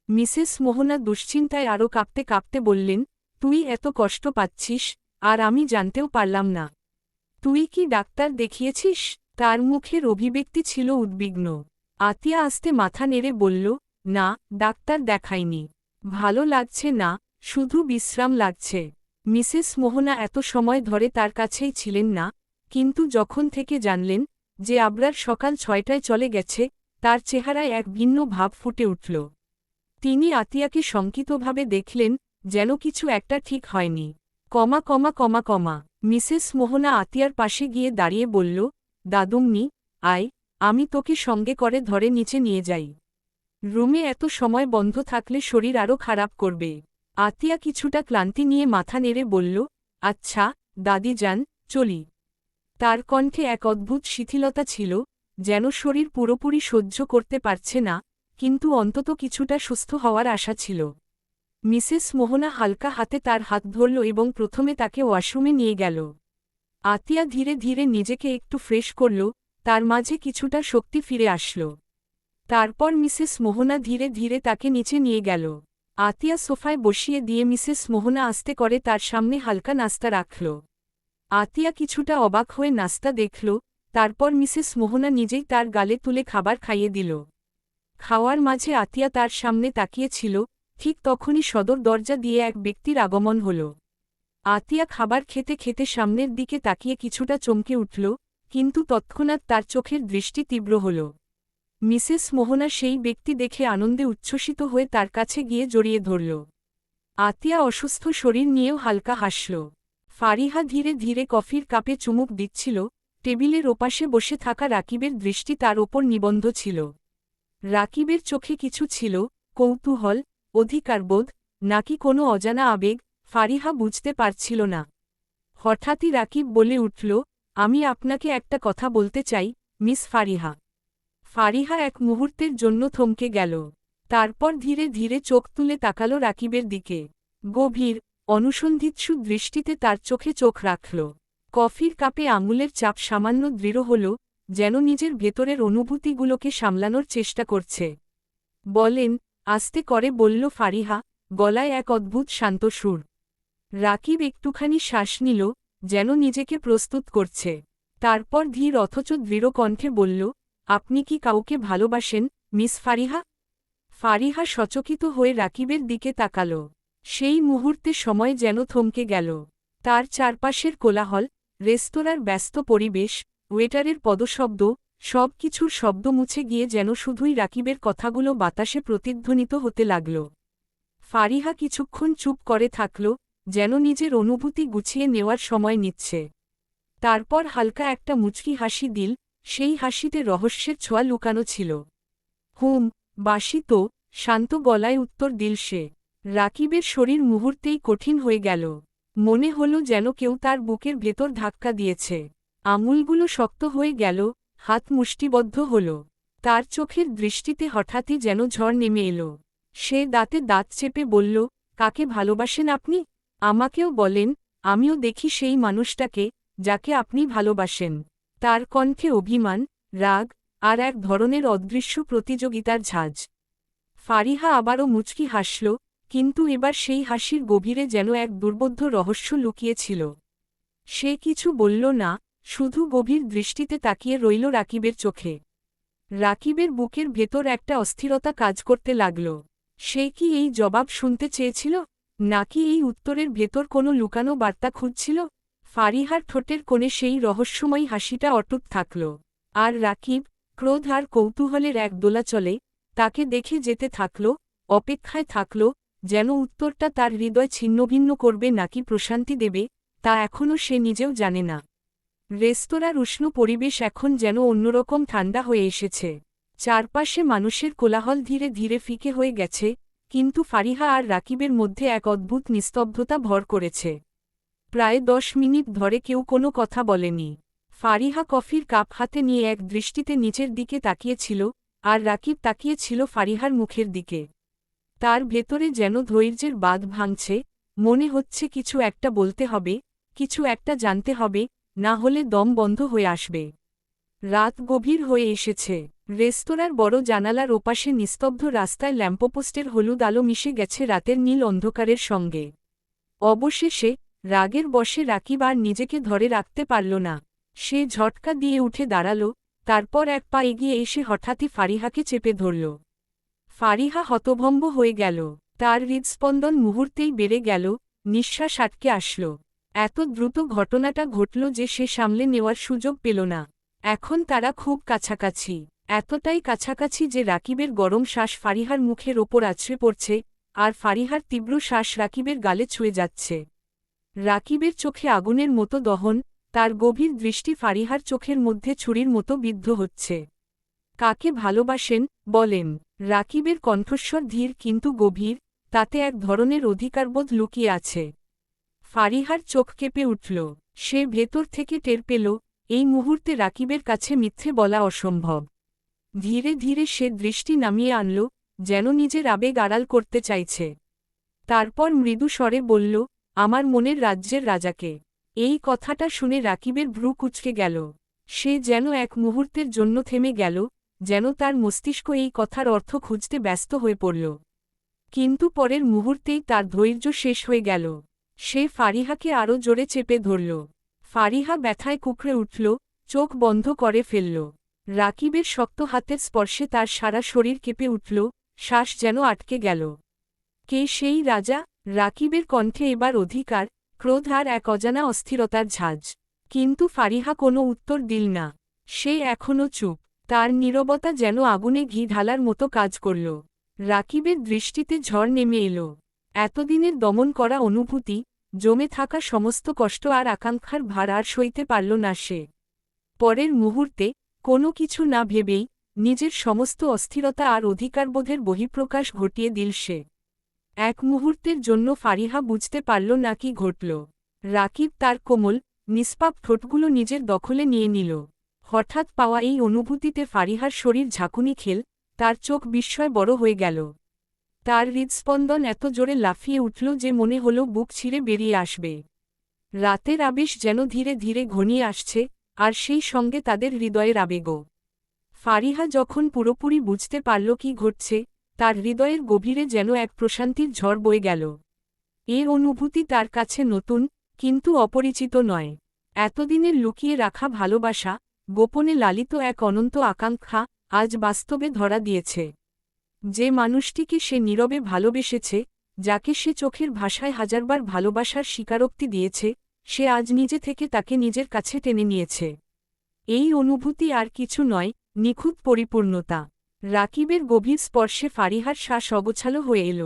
মিসেস মোহনা দুশ্চিন্তায় আরও কাঁপতে কাঁপতে বললেন, তুই এত কষ্ট পাচ্ছিস, আর আমি জানতেও পারলাম না। তুই কি ডাক্তার দেখিয়েছিস? তার মুখের অভিব্যক্তি ছিল উদ্বিগ্ন। আতিয়া আস্তে মাথা নেড়ে বলল, না, ডাক্তার দেখাইনি। ভালো লাগছে না, শুধু বিশ্রাম লাগছে। মিসেস মোহনা এত সময় ধরে তার কাছেই ছিলেন না, কিন্তু যখন থেকে জানলেন যে আবরার সকাল 6টায় চলে গেছে, তার চেহারায় এক ভিন্ন ভাব ফুটে উঠল। তিনি আতিয়াকে শঙ্কিতভাবে দেখলেন, যেন কিছু একটা ঠিক হয়নি। মিসেস মোহনা আতিয়ার পাশে গিয়ে দাঁড়িয়ে বলল, দাদুমনি, আয়, আমি তোকে সঙ্গে করে ধরে নিচে নিয়ে যাই। রুমে এত সময় বন্ধ থাকলে শরীর আরও খারাপ করবে। আতিয়া কিছুটা ক্লান্তি নিয়ে মাথা নেড়ে বলল, আচ্ছা, দাদি যান, চলি। তার কণ্ঠে এক অদ্ভুত শিথিলতা ছিল, যেন শরীর পুরোপুরি সহ্য করতে পারছে না, কিন্তু অন্তত কিছুটা সুস্থ হওয়ার আশা ছিল। মিসেস মোহনা হালকা হাতে তার হাত ধরল এবং প্রথমে তাকে ওয়াশরুমে নিয়ে গেল। আতিয়া ধীরে ধীরে নিজেকে একটু ফ্রেশ করল, তার মাঝে কিছুটা শক্তি ফিরে আসল। তারপর মিসেস মোহনা ধীরে ধীরে তাকে নিচে নিয়ে গেল। আতিয়া সোফায় বসিয়ে দিয়ে মিসেস মোহনা আস্তে করে তার সামনে হালকা নাস্তা রাখল। আতিয়া কিছুটা অবাক হয়ে নাস্তা দেখল, তারপর মিসেস মোহনা নিজেই তার গালে তুলে খাবার খাইয়ে দিল। খাওয়ার মাঝে আতিয়া তার সামনে তাকিয়েছিল, ঠিক তখনই সদর দরজা দিয়ে এক ব্যক্তির আগমন হল। আতিয়া খাবার খেতে খেতে সামনের দিকে তাকিয়ে কিছুটা চমকে উঠল, কিন্তু তৎক্ষণাৎ তার চোখের দৃষ্টি তীব্র হল। মিসেস মোহনা সেই ব্যক্তি দেখে আনন্দে উচ্ছ্বসিত হয়ে তার কাছে গিয়ে জড়িয়ে ধরল। আতিয়া অসুস্থ শরীর নিয়েও হালকা হাসল। ফারিহা ধীরে ধীরে কফির কাপে চুমুক দিচ্ছিল, টেবিলের ওপাশে বসে থাকা রাকিবের দৃষ্টি তার ওপর নিবন্ধ ছিল। রাকিবের চোখে কিছু ছিল, কৌতূহল, অধিকারবোধ, নাকি কোনো অজানা আবেগ, ফারিহা বুঝতে পারছিল না। হঠাৎই রাকিব বলে উঠল, আমি আপনাকে একটা কথা বলতে চাই, মিস ফারিহা। ফারিহা এক মুহূর্তের জন্য থমকে গেল। তারপর ধীরে ধীরে চোখ তুলে তাকালো রাকিবের দিকে। গভীর, অনুসন্ধিৎসু দৃষ্টিতে তার চোখে চোখ রাখল। কফির কাপে আঙুলের চাপ সামান্য দৃঢ় হল, যেন নিজের ভেতরের অনুভূতিগুলোকে সামলানোর চেষ্টা করছে। বলেন, আস্তে করে বলল ফারিহা, গলায় এক অদ্ভুত শান্ত সুর। রাকিব একটুখানি শ্বাস নিল, যেন নিজেকে প্রস্তুত করছে। তারপর ধীর অথচ দৃঢ় কণ্ঠে বলল, আপনি কি কাউকে ভালোবাসেন, মিস ফারিহা? ফারিহা সচকিত হয়ে রাকিবের দিকে তাকাল। সেই মুহূর্তে সময় যেন থমকে গেল। তার চারপাশের কোলাহল, রেস্তোরাঁর ব্যস্ত পরিবেশ, ওয়েটারের পদশব্দ, সব কিছুর শব্দ মুছে গিয়ে যেন শুধুই রাকিবের কথাগুলো বাতাসে প্রতিধ্বনিত হতে লাগল। ফারিহা কিছুক্ষণ চুপ করে থাকল, যেন নিজের অনুভূতি গুছিয়ে নেওয়ার সময় নিচ্ছে। তারপর হালকা একটা মুচকি হাসি দিল, সেই হাসিতে রহস্যের ছোঁয়া লুকানো ছিল। হুম, বাসি তো, শান্ত গলায় উত্তর দিল সে। রাকিবের শরীর মুহূর্তেই কঠিন হয়ে গেল। মনে হল যেন কেউ তার বুকের ভেতর ধাক্কা দিয়েছে। আঙুলগুলো শক্ত হয়ে গেল, হাত মুষ্টিবদ্ধ হল। তার চোখের দৃষ্টিতে হঠাৎই যেন ঝড় নেমে এলো। সে দাঁতে দাঁত চেপে বলল, কাকে ভালোবাসেন আপনি? আমাকেও বলেন, আমিও দেখি সেই মানুষটাকে, যাকে আপনি ভালোবাসেন। তার কণ্ঠে অভিমান, রাগ, আর এক ধরনের অদৃশ্য প্রতিযোগিতার ঝাঁজ। ফারিহা আবারও মুচকি হাসল, কিন্তু এবার সেই হাসির গভীরে যেন এক দুর্বোধ্য রহস্য লুকিয়েছিল। সে কিছু বলল না, শুধু গভীর দৃষ্টিতে তাকিয়ে রইল রাকিবের চোখে। রাকিবের বুকের ভেতর একটা অস্থিরতা কাজ করতে লাগল। সে কি এই জবাব শুনতে চেয়েছিল, নাকি এই উত্তরের ভেতর কোনো লুকানো বার্তা খুঁজছিল? ফারিহার ঠোঁটের কোণে সেই রহস্যময়ী হাসিটা অটুট থাকল। আর রাকিব, ক্রোধ আর কৌতূহলের এক দোলাচলে, তাকে দেখে যেতে থাকল, অপেক্ষায় থাকল, যেন উত্তরটা তার হৃদয় ছিন্নভিন্ন করবে নাকি প্রশান্তি দেবে, তা এখনও সে নিজেও জানে না। রেস্তোরাঁর উষ্ণ পরিবেশ এখন যেন অন্যরকম ঠান্ডা হয়ে এসেছে। চারপাশে মানুষের কোলাহল ধীরে ধীরে ফিকে হয়ে গেছে, কিন্তু ফারিহা আর রাকিবের মধ্যে এক অদ্ভুত নিস্তব্ধতা ভর করেছে। প্রায় 10 মিনিট ধরে কেউ কোনো কথা বলেনি। ফারিহা কফির কাপ হাতে নিয়ে এক দৃষ্টিতে নিচের দিকে তাকিয়েছিল, আর রাকিব তাকিয়েছিল ফারিহার মুখের দিকে। তার ভেতরে যেন ধৈর্যের বাঁধ ভাঙছে, মনে হচ্ছে কিছু একটা বলতে হবে, কিছু একটা জানতে হবে, না হলে দম বন্ধ হয়ে আসবে। রাত গভীর হয়ে এসেছে। রেস্তোরাঁর বড় জানালার ওপাশে নিস্তব্ধ রাস্তায় ল্যাম্পপোস্টের হলুদ আলো মিশে গেছে রাতের নীল অন্ধকারের সঙ্গে। অবশেষে, রাগের বশে রাকিব আর নিজেকে ধরে রাখতে পারল না। সে ঝটকা দিয়ে উঠে দাঁড়াল, তারপর এক পা এগিয়ে এসে হঠাৎই ফারিহাকে চেপে ধরল। ফারিহা হতভম্ব হয়ে গেল। তার হৃদস্পন্দন মুহূর্তেই বেড়ে গেল, নিঃশ্বাস আটকে আসল। এত দ্রুত ঘটনাটা ঘটল যে সে সামলে নেওয়ার সুযোগ পেল না। এখন তারা খুব কাছাকাছি, এতটাই কাছাকাছি যে রাকিবের গরম শ্বাস ফারিহার মুখের ওপর আছড়ে পড়ছে, আর ফারিহার তীব্র শ্বাস রাকিবের গালে ছুঁয়ে যাচ্ছে। রাকিবের চোখে আগুনের মতো দহন, তার গভীর দৃষ্টি ফারিহার চোখের মধ্যে ছুরির মতো বিদ্ধ হচ্ছে। কাকে ভালোবাসেন, বলেন? রাকিবের কণ্ঠস্বর ধীর কিন্তু গভীর, তাতে এক ধরনের অধিকারবোধ লুকিয়ে আছে। ফারিহার চোখ কেঁপে উঠল। সে ভেতর থেকে টের পেল, এই মুহূর্তে রাকিবের কাছে মিথ্যে বলা অসম্ভব। ধীরে ধীরে সে দৃষ্টি নামিয়ে আনল, যেন নিজের আবেগ আড়াল করতে চাইছে। তারপর মৃদু স্বরে বলল, আমার মনের রাজ্যের রাজাকে। এই কথাটা শুনে রাকিবের ভ্রু কুঁচকে গেল। সে যেন এক মুহূর্তের জন্য থেমে গেল, যেন তার মস্তিষ্ক এই কথার অর্থ খুঁজতে ব্যস্ত হয়ে পড়ল। কিন্তু পরের মুহূর্তেই তার ধৈর্য শেষ হয়ে গেল। সে ফারিহাকে আরও জোরে চেপে ধরল। ফারিহা ব্যথায় কুঁকড়ে উঠল, চোখ বন্ধ করে ফেলল। রাকিবের শক্ত হাতের স্পর্শে তার সারা শরীর কেঁপে উঠল, শ্বাস যেন আটকে গেল। কে সেই রাজা? রাকিবের কণ্ঠে এবার অধিকার, ক্রোধ আর এক অজানা অস্থিরতার ঝাঁজ। কিন্তু ফারিহা কোনো উত্তর দিল না। সে এখনও চুপ। তার নীরবতা যেন আগুনে ঘি ঢালার মতো কাজ করল। রাকিবের দৃষ্টিতে ঝড় নেমে এলো। এতদিনের দমন করা অনুভূতি, জমে থাকা সমস্ত কষ্ট আর আকাঙ্ক্ষার ভার আর সইতে পারল না সে। পরের মুহূর্তে, কোনো কিছু না ভেবেই, নিজের সমস্ত অস্থিরতা আর অধিকারবোধের বহিঃপ্রকাশ ঘটিয়ে দিল সে। এক মুহূর্তের জন্য ফারিহা বুঝতে পারল না কি ঘটল। রাকিব তার কোমল, নিষ্পাপ ঠোঁটগুলো নিজের দখলে নিয়ে নিল। হঠাৎ পাওয়া এই অনুভূতিতে ফারিহার শরীর ঝাঁকুনি খেল, তার চোখ বিস্ময় বড় হয়ে গেল। তার হৃদস্পন্দন এত জোরে লাফিয়ে উঠল যে মনে হল বুক ছিঁড়ে বেরিয়ে আসবে। রাতের আবেশ যেন ধীরে ধীরে ঘনিয়ে আসছে, আর সেই সঙ্গে তাদের হৃদয়ের আবেগও। ফারিহা যখন পুরোপুরি বুঝতে পারল কি ঘটছে, তার হৃদয়ের গভীরে যেন এক প্রশান্তির ঝড় বয়ে গেল। এ অনুভূতি তার কাছে নতুন, কিন্তু অপরিচিত নয়। এতদিনের লুকিয়ে রাখা ভালোবাসা, গোপনে লালিত এক অনন্ত আকাঙ্ক্ষা, আজ বাস্তবে ধরা দিয়েছে। যে মানুষটিকে সে নীরবে ভালোবেসেছে, যাকে সে চোখের ভাষায় হাজারবার ভালোবাসার স্বীকারোক্তি দিয়েছে, সে আজ নিজে থেকে তাকে নিজের কাছে টেনে নিয়েছে। এই অনুভূতি আর কিছু নয়, নিখুঁত পরিপূর্ণতা। রাকিবের গভীর স্পর্শে ফারিহার শ্বাস অগোছালো হয়ে এল।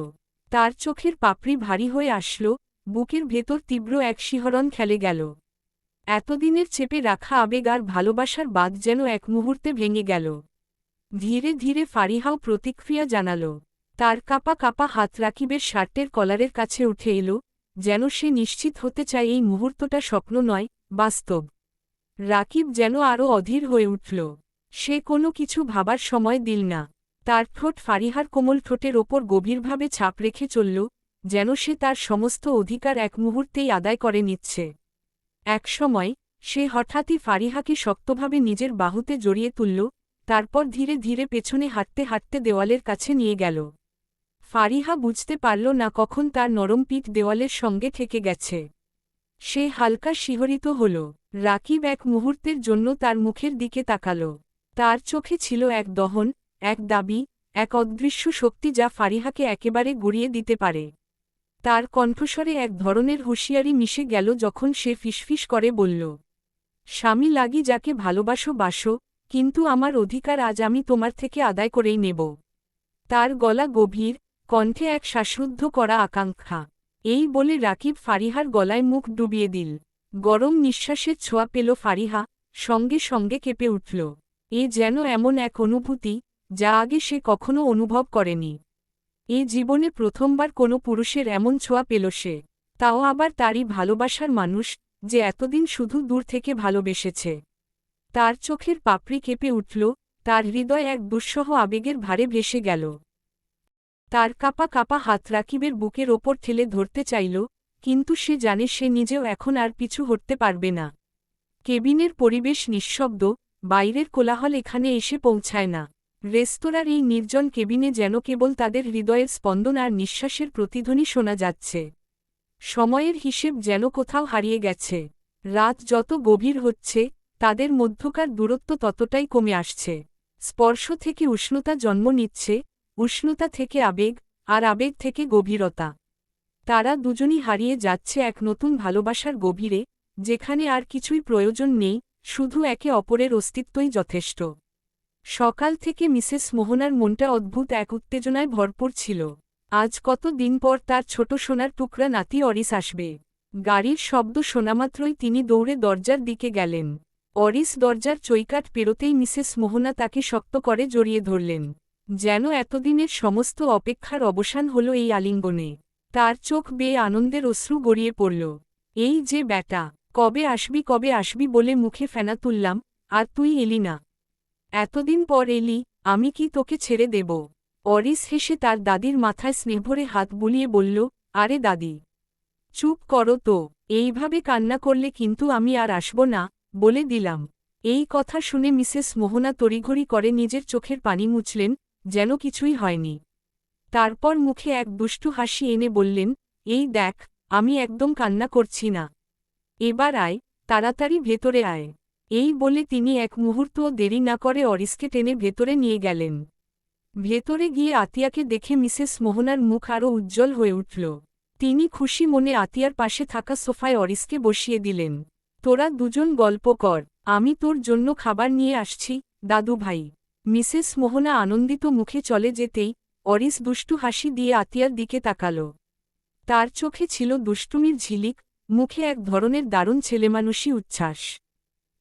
তার চোখের পাপড়ি ভারী হয়ে আসল, বুকের ভেতর তীব্র এক শিহরণ খেলে গেল। এতদিনের চেপে রাখা আবেগ আর ভালোবাসার বাঁধ যেন এক মুহূর্তে ভেঙে গেল। ধীরে ধীরে ফারিহাও প্রতিক্রিয়া জানাল। তার কাপা কাপা হাত রাকিবের শার্টের কলারের কাছে উঠে এল, যেন সে নিশ্চিত হতে চায় এই মুহূর্তটা স্বপ্ন নয়, বাস্তব। রাকিব যেন আরও অধীর হয়ে উঠল। সে কোনো কিছু ভাবার সময় দিল না। তার ঠোঁট ফারিহার কোমল ঠোঁটের ওপর গভীরভাবে ছাপ রেখে চলল, যেন সে তার সমস্ত অধিকার এক মুহূর্তেই আদায় করে নিচ্ছে। একসময় সে হঠাৎই ফারিহাকে শক্তভাবে নিজের বাহুতে জড়িয়ে তুলল, তারপর ধীরে ধীরে পেছনে হাঁটতে হাঁটতে দেওয়ালের কাছে নিয়ে গেল। ফারিহা বুঝতে পারল না কখন তার নরম পিঠ দেওয়ালের সঙ্গে ঠেকে গেছে। সে হালকা শিহরিত হল। রাকিব এক মুহূর্তের জন্য তার মুখের দিকে তাকাল। তার চোখে ছিল এক দহন, এক দাবি, এক অদৃশ্য শক্তি যা ফারিহাকে একেবারে গুড়িয়ে দিতে পারে। তার কণ্ঠস্বরে এক ধরনের হুঁশিয়ারি মিশে গেল যখন সে ফিসফিস করে বলল, স্বামী লাগি যাকে ভালোবাসো বাসো, কিন্তু আমার অধিকার আজ আমি তোমার থেকে আদায় করেই নেব। তার গলা গভীর, কণ্ঠে এক শ্বাসরুদ্ধ করা আকাঙ্ক্ষা। এই বলে রাকিব ফারিহার গলায় মুখ ডুবিয়ে দিল। গরম নিঃশ্বাসের ছোঁয়া পেল ফারিহা, সঙ্গে সঙ্গে কেঁপে উঠল। এ যেন এমন এক অনুভূতি, যা আগে সে কখনো অনুভব করেনি। এ জীবনে প্রথমবার কোনো পুরুষের এমন ছোঁয়া পেল সে, তাও আবার তারই ভালোবাসার মানুষ, যে এতদিন শুধু দূর থেকে ভালোবেসেছে। তার চোখের পাপড়ি কেঁপে উঠল, তার হৃদয় এক দুঃসহ আবেগের ভারে ভেসে গেল। তার কাপা কাপা হাত রাকিবের বুকের ওপর ঠেলে ধরতে চাইল, কিন্তু সে জানে সে নিজেও এখন আর পিছু হটতে পারবে না। কেবিনের পরিবেশ নিঃশব্দ, বাইরের কোলাহল এখানে এসে পৌঁছায় না। রেস্তোরাঁর এই নির্জন কেবিনে যেন কেবল তাদের হৃদয়ের স্পন্দন আর নিঃশ্বাসের প্রতিধ্বনি শোনা যাচ্ছে। সময়ের হিসেব যেন কোথাও হারিয়ে গেছে। রাত যত গভীর হচ্ছে, তাদের মধ্যকার দূরত্ব ততটাই কমে আসছে। স্পর্শ থেকে উষ্ণতা জন্ম নিচ্ছে, উষ্ণতা থেকে আবেগ, আর আবেগ থেকে গভীরতা। তারা দুজনই হারিয়ে যাচ্ছে এক নতুন ভালোবাসার গভীরে, যেখানে আর কিছুই প্রয়োজন নেই, শুধু একে অপরের অস্তিত্বই যথেষ্ট। সকাল থেকে মিসেস মোহনার মনটা অদ্ভুত এক উত্তেজনায় ভরপুর ছিল। আজ কত দিন পর তার ছোট সোনার টুকরা নাতি অরিস আসবে। গাড়ির শব্দ শোনামাত্রই তিনি দৌড়ে দরজার দিকে গেলেন। অরিস দরজার চৌকাঠ পেরোতেই মিসেস মোহনা তাকে শক্ত করে জড়িয়ে ধরলেন। যেন এতদিনের সমস্ত অপেক্ষার অবসান হল এই আলিঙ্গনে। তার চোখ বেয়ে আনন্দের অশ্রু গড়িয়ে পড়ল। এই যে ব্যাটা, কবে আসবি বলে মুখে ফেনা তুললাম, আর তুই এলি না। এতদিন পর এলি, আমি কি তোকে ছেড়ে দেব? অরিস হেসে তার দাদির মাথায় স্নেহভরে হাত বুলিয়ে বলল, আরে দাদি, চুপ করো তো, এইভাবে কান্না করলে কিন্তু আমি আর আসব না, বলে দিলাম। এই কথা শুনে মিসেস মোহনা তড়িঘড়ি করে নিজের চোখের পানি মুছলেন, যেন কিছুই হয়নি। তারপর মুখে এক দুষ্টু হাসি এনে বললেন, এই দেখ, আমি একদম কান্না করছি না। এবার আয়, তাড়াতাড়ি ভেতরে আয়। এই বলে তিনি এক মুহূর্তও দেরি না করে অরিসকে টেনে ভেতরে নিয়ে গেলেন। ভেতরে গিয়ে আতিয়াকে দেখে মিসেস মোহনার মুখ আরও উজ্জ্বল হয়ে উঠল। তিনি খুশি মনে আতিয়ার পাশে থাকা সোফায় অরিসকে বসিয়ে দিলেন। তোরা দুজন গল্প কর, আমি তোর জন্য খাবার নিয়ে আসছি, দাদু ভাই। মিসেস মোহনা আনন্দিত মুখে চলে যেতেই অরিস দুষ্টু হাসি দিয়ে আতিয়ার দিকে তাকাল। তার চোখে ছিল দুষ্টুমির ঝিলিক, মুখে এক ধরনের দারুণ ছেলেমানুষী উচ্ছ্বাস।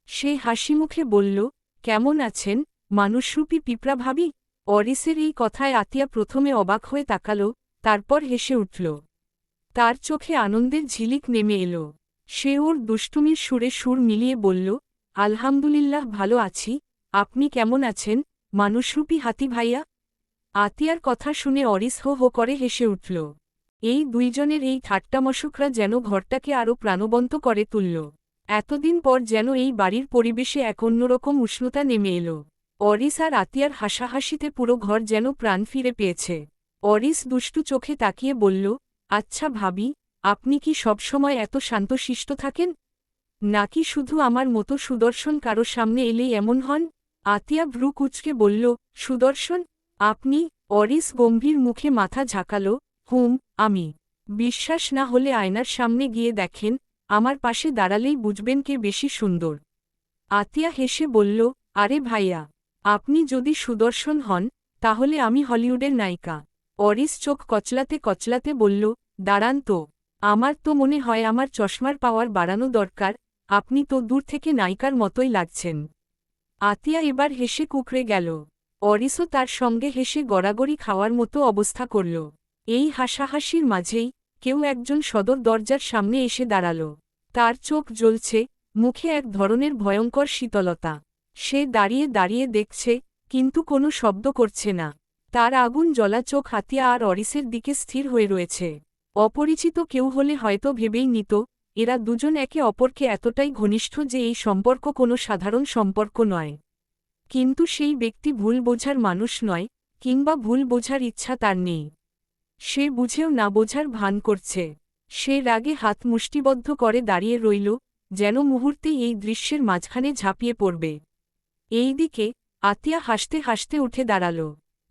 সে হাসিমুখে বলল, কেমন আছেন, মানুষরূপী পিঁপড়া ভাবি? অরিসের এই কথায় আতিয়া প্রথমে অবাক হয়ে তাকাল, তারপর হেসে উঠল। তার চোখে আনন্দের ঝিলিক নেমে এল। সে ওর দুষ্টুমির সুরে সুর মিলিয়ে বলল, আলহামদুলিল্লাহ ভালো আছি, আপনি কেমন আছেন, মানুষরূপী হাতি ভাইয়া? আতিয়ার কথা শুনে অরিস হো হো করে হেসে উঠল। এই দুইজনের এই ঠাট্টামশকরা যেন ঘরটাকে আরও প্রাণবন্ত করে তুলল। এতদিন পর যেন এই বাড়ির পরিবেশে এক অন্যরকম উষ্ণতা নেমে এল। অরিস আর আতিয়ার হাসাহাসিতে পুরো ঘর যেন প্রাণ ফিরে পেয়েছে। অরিস দুষ্টু চোখে তাকিয়ে বলল, আচ্ছা ভাবি, আপনি কি সবসময় এত শান্তশিষ্ট থাকেন, নাকি শুধু আমার মতো সুদর্শন কারো সামনে এলেই এমন হন? আতিয়া ভ্রু কুঁচকে বলল, সুদর্শন? আপনি? অরিস গম্ভীর মুখে মাথা ঝাঁকাল, আমি। বিশ্বাস না হলে আয়নার সামনে গিয়ে দেখেন, আমার পাশে দাঁড়ালেই বুঝবেন কে বেশি সুন্দর। আতিয়া হেসে বলল, আরে ভাইয়া, আপনি যদি সুদর্শন হন তাহলে আমি হলিউডের নায়িকা। অরিস চোখ কচলাতে কচলাতে বলল, দাঁড়ান তো, আমার তো মনে হয় আমার চশমার পাওয়ার বাড়ানো দরকার, আপনি তো দূর থেকে নায়িকার মতোই লাগছেন। আতিয়া এবার হেসে কুঁকড়ে গেল। অরিসও তার সঙ্গে হেসে গড়াগড়ি খাওয়ার মতো অবস্থা করল। এই হাসাহাসির মাঝেই কেউ একজন সদর দরজার সামনে এসে দাঁড়াল। তার চোখ জ্বলছে, মুখে এক ধরনের ভয়ঙ্কর শীতলতা। সে দাঁড়িয়ে দাঁড়িয়ে দেখছে, কিন্তু কোনো শব্দ করছে না। তার আগুন জ্বলা চোখ আতিয়া আর অরিসের দিকে স্থির হয়ে রয়েছে। অপরিচিত কেউ হলে হয়তো ভেবেই নিত, এরা দুজন একে অপরকে এতটাই ঘনিষ্ঠ যে এই সম্পর্ক কোনো সাধারণ সম্পর্ক নয়। কিন্তু সেই ব্যক্তি ভুল বোঝার মানুষ নয়, কিংবা ভুল বোঝার ইচ্ছা তার নেই। সে বুঝেও না বোঝার ভান করছে। সে রাগে হাত মুষ্টিবদ্ধ করে দাঁড়িয়ে রইল, যেন মুহূর্তেই এই দৃশ্যের মাঝখানে ঝাঁপিয়ে পড়বে। এইদিকে আতিয়া হাসতে হাসতে উঠে দাঁড়াল।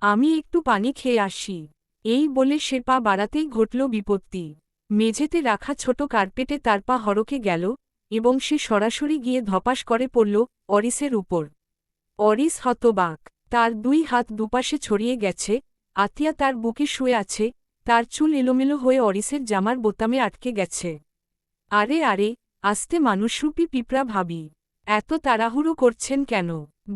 আমি একটু পানি খেয়ে আসি, এই বলে সে পা বাড়াতেই ঘটল বিপত্তি। মেঝেতে রাখা ছোট কার্পেটে তার পা হড়কে গেল, এবং সে সরাসরি গিয়ে ধপাস করে পড়ল অরিসের উপর। অরিস হতবাক, তার দুই হাত দুপাশে ছড়িয়ে গেছে। আতিয়া তার বুকে শুয়ে আছে, তার চুল এলোমেলো হয়ে অরিসের জামার বোতামে আটকে গেছে। আরে আরে, আস্তে, মানুষরূপী পিঁপড়া ভাবি, এত তাড়াহুড়ো করছেন কেন?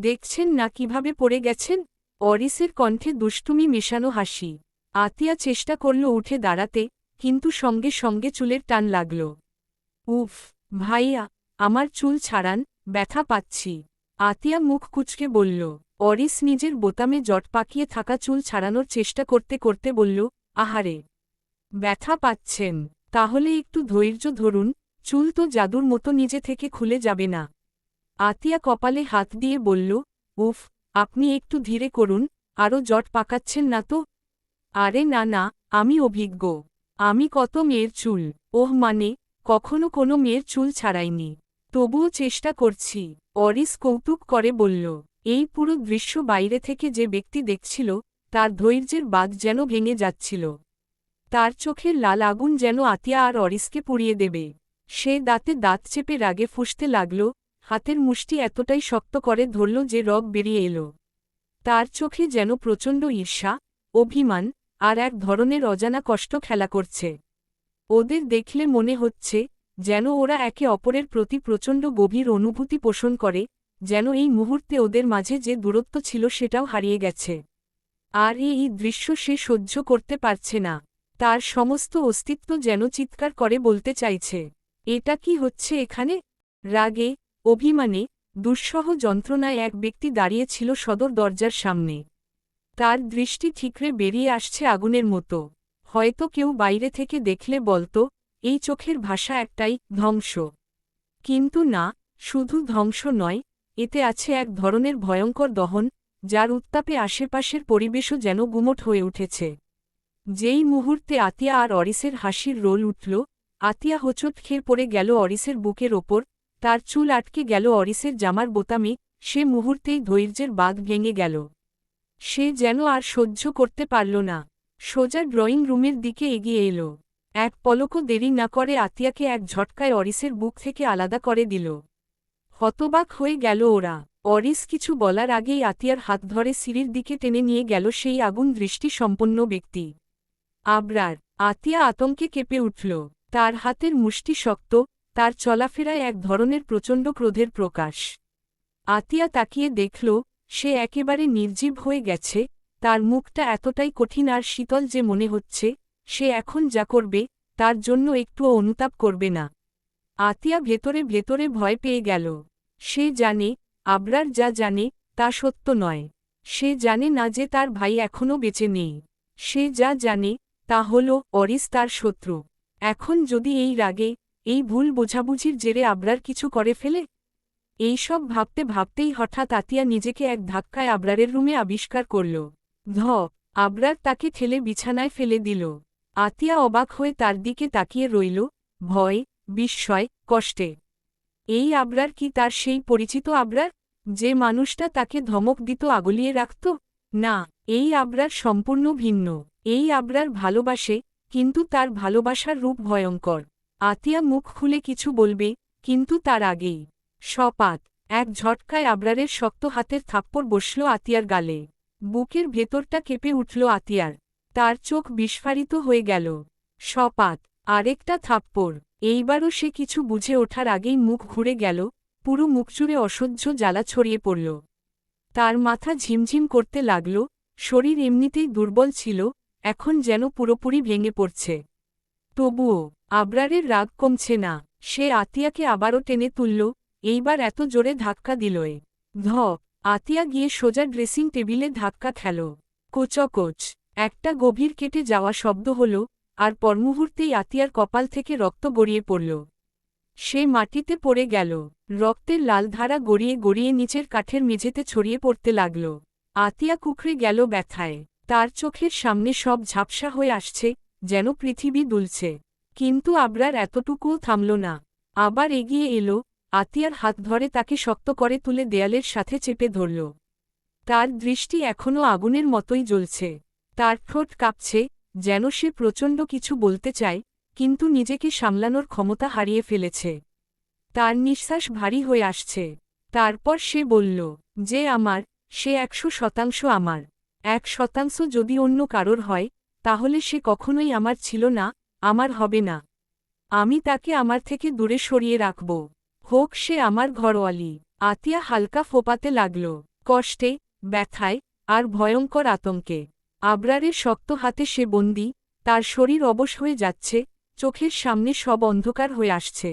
দেখছেন না কিভাবে পড়ে গেছেন? অরিসের কণ্ঠে দুষ্টুমি মেশানো হাসি। আতিয়া চেষ্টা করল উঠে দাঁড়াতে, কিন্তু সঙ্গে সঙ্গে চুলের টান লাগল। উফ, ভাইয়া, আমার চুল ছাড়ান, ব্যথা পাচ্ছি। আতিয়া মুখ কুঁচকে বলল। অরিস নিজের বোতামে জট পাকিয়ে থাকা চুল ছাড়ানোর চেষ্টা করতে করতে বলল, আহারে, ব্যথা পাচ্ছেন? তাহলে একটু ধৈর্য ধরুন, চুল তো জাদুর মতো নিজে থেকে খুলে যাবে না। আতিয়া কপালে হাত দিয়ে বলল, উফ, আপনি একটু ধীরে করুন, আরও জট পাকাচ্ছেন না তো? আরে না না, আমি অভিজ্ঞ। আমি কত মেয়ের চুল, মানে, কখনো কোনো মেয়ের চুল ছাড়াইনি। তবুও চেষ্টা করছি। অরিস কৌতুক করে বলল। এই পুরো দৃশ্য বাইরে থেকে যে ব্যক্তি দেখছিল, তার ধৈর্যের বাঁধ যেন ভেঙে যাচ্ছিল। তার চোখের লাল আগুন যেন আতিয়া আর অরিসকে পুড়িয়ে দেবে। সে দাঁতে দাঁত চেপে রাগে ফুঁসতে লাগল, হাতের মুষ্টি এতটাই শক্ত করে ধরল যে রগ বেরিয়ে এলো। তার চোখে যেন প্রচণ্ড ঈর্ষা, অভিমান, আর এক ধরনের অজানা কষ্ট খেলা করছে। ওদের দেখলে মনে হচ্ছে, যেন ওরা একে অপরের প্রতি প্রচণ্ড গভীর অনুভূতি পোষণ করে, যেন এই মুহূর্তে ওদের মাঝে যে দূরত্ব ছিল সেটাও হারিয়ে গেছে। আর এই দৃশ্য সে সহ্য করতে পারছে না। তার সমস্ত অস্তিত্ব যেন চিৎকার করে বলতে চাইছে, এটা কি হচ্ছে এখানে? রাগে, অভিমানে, দুঃসহ যন্ত্রণায় এক ব্যক্তি দাঁড়িয়েছিল সদর দরজার সামনে। তার দৃষ্টি ঠিকরে বেরিয়ে আসছে আগুনের মতো। হয়তো কেউ বাইরে থেকে দেখলে বলতো, এই চোখের ভাষা একটাই, ধ্বংস। কিন্তু না, শুধু ধ্বংস নয়, এতে আছে এক ধরনের ভয়ঙ্কর দহন, যার উত্তাপে আশেপাশের পরিবেশও যেন গুমোট হয়ে উঠেছে। যেই মুহূর্তে আতিয়া আর অরিসের হাসির রোল উঠল, আতিয়া হোঁচট খেয়ে পড়ে গেল অরিসের বুকের ওপর, তার চুল আটকে গেল অরিসের জামার বোতামে, সে মুহূর্তেই ধৈর্যের বাঁধ ভেঙে গেল। সে যেন আর সহ্য করতে পারল না। সোজা ড্রয়িং রুমের দিকে এগিয়ে এলো। এক পলকও দেরি না করে আতিয়াকে এক ঝটকায় অরিসের বুক থেকে আলাদা করে দিল। হতবাক হয়ে গেল ওরা। অরিস কিছু বলার আগেই আতিয়ার হাত ধরে সিঁড়ির দিকে টেনে নিয়ে গেল সেই আগুন দৃষ্টি সম্পন্ন ব্যক্তি। আবরার। আতিয়া আতঙ্কে কেঁপে উঠল। তার হাতের মুষ্টি শক্ত, তার চলাফেরায় এক ধরনের প্রচণ্ড ক্রোধের প্রকাশ। আতিয়া তাকিয়ে দেখল, সে একেবারে নির্জীব হয়ে গেছে, তার মুখটা এতটাই কঠিন আর শীতল যে মনে হচ্ছে, সে এখন যা করবে, তার জন্য একটুও অনুতাপ করবে না। আতিয়া ভেতরে ভেতরে ভয় পেয়ে গেল। সে জানে, আবরার যা জানে, তা সত্য নয়। সে জানে না যে তার ভাই এখনও বেঁচে নেই। সে যা জানে, তা হল অরিস তার শত্রু। এখন যদি এই রাগে, এই ভুল বোঝাবুঝির জেরে আবরার কিছু করে ফেলে, এইসব ভাবতে ভাবতেই হঠাৎ আতিয়া নিজেকে এক ধাক্কায় আবরারের রুমে আবিষ্কার করল। আবরার তাকে ঠেলে বিছানায় ফেলে দিল। আতিয়া অবাক হয়ে তার দিকে তাকিয়ে রইল, ভয়, বিস্ময়, কষ্টে। এই আবরার কি তার সেই পরিচিত আবরার, যে মানুষটা তাকে ধমক দিত, আগলিয়ে রাখত? না, এই আবরার সম্পূর্ণ ভিন্ন। এই আবরার ভালোবাসে, কিন্তু তার ভালোবাসার রূপ ভয়ঙ্কর। আতিয়া মুখ খুলে কিছু বলবে, কিন্তু তার আগেই সপাত এক ঝটকায় আবরারের শক্ত হাতের থাপ্পড় বসল আতিয়ার গালে। বুকের ভেতরটা কেঁপে উঠল আতিয়ার। তার চোখ বিস্ফারিত হয়ে গেল। সপাত আরেকটা থাপ্পড়। এইবারও সে কিছু বুঝে ওঠার আগেই মুখ ঘুরে গেল, পুরো মুখজুড়ে অসহ্য জ্বালা ছড়িয়ে পড়ল। তার মাথা ঝিমঝিম করতে লাগল, শরীর এমনিতেই দুর্বল ছিল, এখন যেন পুরোপুরি ভেঙে পড়ছে। তবুও আবরারের রাগ কমছে না। সে আতিয়াকে আবারও টেনে তুলল, এইবার এত জোরে ধাক্কা দিলয়ে আতিয়া গিয়ে সোজা ড্রেসিং টেবিলে ধাক্কা খেল। কোচকোচ একটা গভীর কেটে যাওয়া শব্দ হল, আর পরমুহূর্তেই আতিয়ার কপাল থেকে রক্ত গড়িয়ে পড়ল। সে মাটিতে পড়ে গেল। রক্তের লাল ধারা গড়িয়ে গড়িয়ে নিচের কাঠের মেঝেতে ছড়িয়ে পড়তে লাগল। আতিয়া কুঁকড়ে গেল ব্যথায়। তার চোখের সামনে সব ঝাপসা হয়ে আসছে, যেন পৃথিবী দুলছে। কিন্তু আবরার এতটুকুও থামল না। আবার এগিয়ে এলো, আতিয়ার হাত ধরে তাকে শক্ত করে তুলে দেয়ালের সাথে চেপে ধরল। তার দৃষ্টি এখনও আগুনের মতোই জ্বলছে। তার ঠোঁট কাঁপছে, যেন সে প্রচণ্ড কিছু বলতে চায়, কিন্তু নিজেকে সামলানোর ক্ষমতা হারিয়ে ফেলেছে। তার নিঃশ্বাস ভারী হয়ে আসছে। তারপর সে বলল, যে আমার, সে 100% আমার। 1% যদি অন্য কারোর হয়, তাহলে সে কখনোই আমার ছিল না, আমার হবে না। আমি তাকে আমার থেকে দূরে সরিয়ে রাখব, হোক সে আমার ঘরওয়ালি। আতিয়া হালকা ফোপাতে লাগল, কষ্টে, ব্যথায়, আর ভয়ঙ্কর আতঙ্কে। আবরারের শক্ত হাতে সে বন্দী, তার শরীর অবশ হয়ে যাচ্ছে, চোখের সামনে সব অন্ধকার হয়ে আসছে।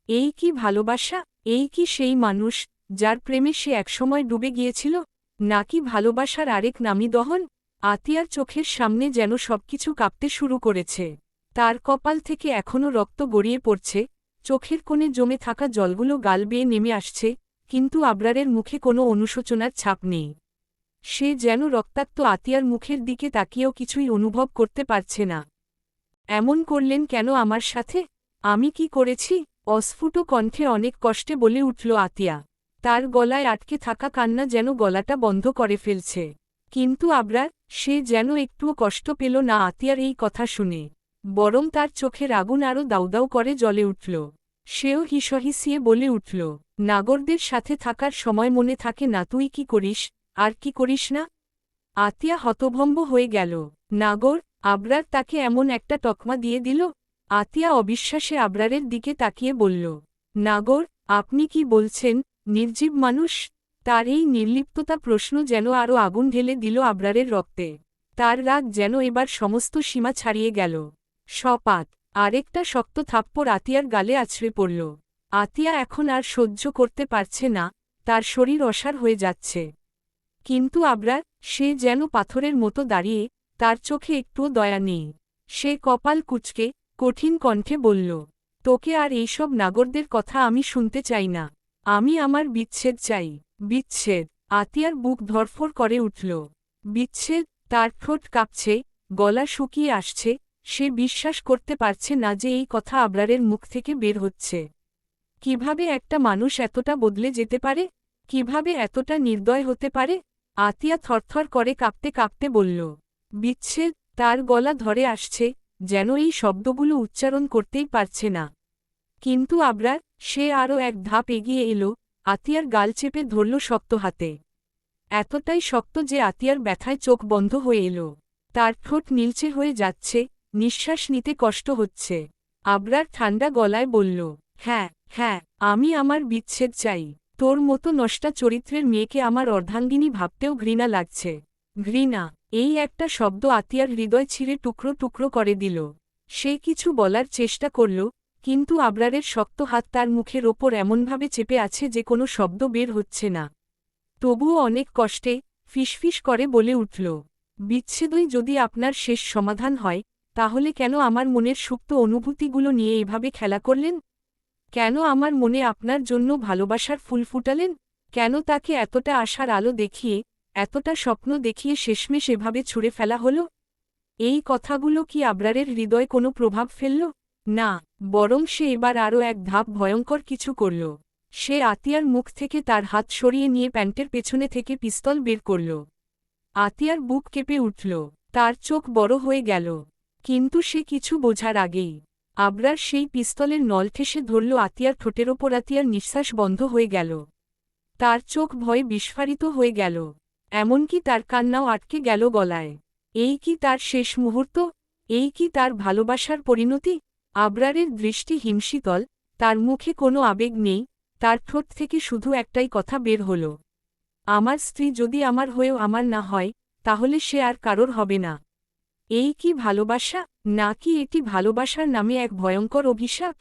এই কি ভালোবাসা? এই কি সেই মানুষ, যার প্রেমে সে একসময় ডুবে গিয়েছিল? নাকি ভালোবাসার আরেক নামী দহন? আতিয়ার চোখের সামনে যেন সবকিছু কাঁপতে শুরু করেছে। তার কপাল থেকে এখনও রক্ত গড়িয়ে পড়ছে, চোখের কোণে জমে থাকা জলগুলো গাল বেয়ে নেমে আসছে, কিন্তু আবরারের মুখে কোনো অনুশোচনার ছাপ নেই। সে যেন রক্তাক্ত আতিয়ার মুখের দিকে তাকিয়েও কিছুই অনুভব করতে পারছে না। এমন করলেন কেন আমার সাথে? আমি কি করেছি? অস্ফুট কণ্ঠে অনেক কষ্টে বলে উঠল আতিয়া। তার গলায় আটকে থাকা কান্না যেন গলাটা বন্ধ করে ফেলছে। কিন্তু আবরার, সে যেন একটুও কষ্ট পেল না আতিয়ার এই কথা শুনে। বরং তার চোখের আগুন আরও দাউদাউ করে জ্বলে উঠল। সেও হিসহিসিয়ে বলে উঠল, নাগরদের সাথে থাকার সময় মনে থাকে না তুই কি করিস, আর কি করিস না? আতিয়া হতভম্ব হয়ে গেল। নাগর? আবরার তাকে এমন একটা তকমা দিয়ে দিল? আতিয়া অবিশ্বাসে আবরারের দিকে তাকিয়ে বলল, নাগর? আপনি কি বলছেন, নির্জীব মানুষ? তার এই নির্লিপ্ততা প্রশ্ন যেন আরও আগুন ঢেলে দিল আবরারের রক্তে। তার রাগ যেন এবার সমস্ত সীমা ছাড়িয়ে গেল। সপাত আরেকটা শক্ত থাপ্পড় আতিয়ার গালে আছড়ে পড়ল। আতিয়া এখন আর সহ্য করতে পারছে না, তার শরীর অসাড় হয়ে যাচ্ছে। কিন্তু আবরার, সে যেন পাথরের মতো দাঁড়িয়ে, তার চোখে একটুও দয়া নেই। সে কপাল কুঁচকে, কঠিন কণ্ঠে বলল, তোকে আর এইসব নাগরদের কথা আমি শুনতে চাই না। আমি আমার বিচ্ছেদ চাই। বিচ্ছেদ? আতিয়ার বুক ধড়ফড় করে উঠল। বিচ্ছেদ? তার ঠোঁট কাঁপছে, গলা শুকিয়ে আসছে, সে বিশ্বাস করতে পারছে না যে এই কথা আবরারের মুখ থেকে বের হচ্ছে। কিভাবে একটা মানুষ এতটা বদলে যেতে পারে? কিভাবে এতটা নির্দয় হতে পারে? আতিয়া থরথর করে কাঁপতে কাঁপতে বলল, বিচ্ছেদ? তার গলা ধরে আসছে, যেন এই শব্দগুলো উচ্চারণ করতেই পারছে না। কিন্তু আবরার, সে আরও এক ধাপ এগিয়ে এলো, আতিয়ার গাল চেপে ধরল শক্ত হাতে। এতটাই শক্ত যে আতিয়ার ব্যথায় চোখ বন্ধ হয়ে এলো। তার ঠোঁট নীলচে হয়ে যাচ্ছে, নিঃশ্বাস নিতে কষ্ট হচ্ছে। আবরার ঠান্ডা গলায় বলল, হ্যাঁ, হ্যাঁ, আমি আমার বিচ্ছেদ চাই। তোর মতো নষ্টা চরিত্রের মেয়েকে আমার অর্ধাঙ্গিনী ভাবতেও ঘৃণা লাগছে। ঘৃণা, এই একটা শব্দ আতিয়ার হৃদয় ছিঁড়ে টুকরো টুকরো করে দিল। সে কিছু বলার চেষ্টা করল, কিন্তু আবরারের শক্ত হাত তার মুখের ওপর এমনভাবে চেপে আছে যে কোনো শব্দ বের হচ্ছে না। তবুও অনেক কষ্টে, ফিসফিস করে বলে উঠল, বিচ্ছেদই যদি আপনার শেষ সমাধান হয়, তাহলে কেন আমার মনের সুপ্ত অনুভূতিগুলো নিয়ে এভাবে খেলা করলেন? কেন আমার মনে আপনার জন্য ভালোবাসার ফুল ফুটালেন? কেন তাকে এতটা আশার আলো দেখিয়ে, এতটা স্বপ্ন দেখিয়ে শেষমেশ এভাবে ছুঁড়ে ফেলা হলো? এই কথাগুলো কি আবরারের হৃদয়ে কোনো প্রভাব ফেলল? না, বরং সে এবার আরও এক ধাপ ভয়ঙ্কর কিছু করল। সে আতিয়ার মুখ থেকে তার হাত সরিয়ে নিয়ে প্যান্টের পেছনে থেকে পিস্তল বের করল। আতিয়ার বুক কেঁপে উঠল, তার চোখ বড় হয়ে গেল। কিন্তু সে কিছু বোঝার আগেই আবরার সেই পিস্তলের নল ঠেসে ধরল আতিয়ার ঠোঁটের ওপর। আতিয়ার নিঃশ্বাস বন্ধ হয়ে গেল। তার চোখ ভয়ে বিস্ফারিত হয়ে গেল, এমনকি তার কান্নাও আটকে গেল গলায়। এই কি তার শেষ মুহূর্ত? এই কি তার ভালোবাসার পরিণতি? আবরারের দৃষ্টি হিমশীতল, তার মুখে কোনো আবেগ নেই, তার ঠোঁট থেকে শুধু একটাই কথা বের হল, আমার স্ত্রী যদি আমার হয়েও আমার না হয়, তাহলে সে আর কারোর হবে না। এই কি ভালোবাসা, নাকি এটি ভালোবাসার নামে এক ভয়ঙ্কর অভিশাপ?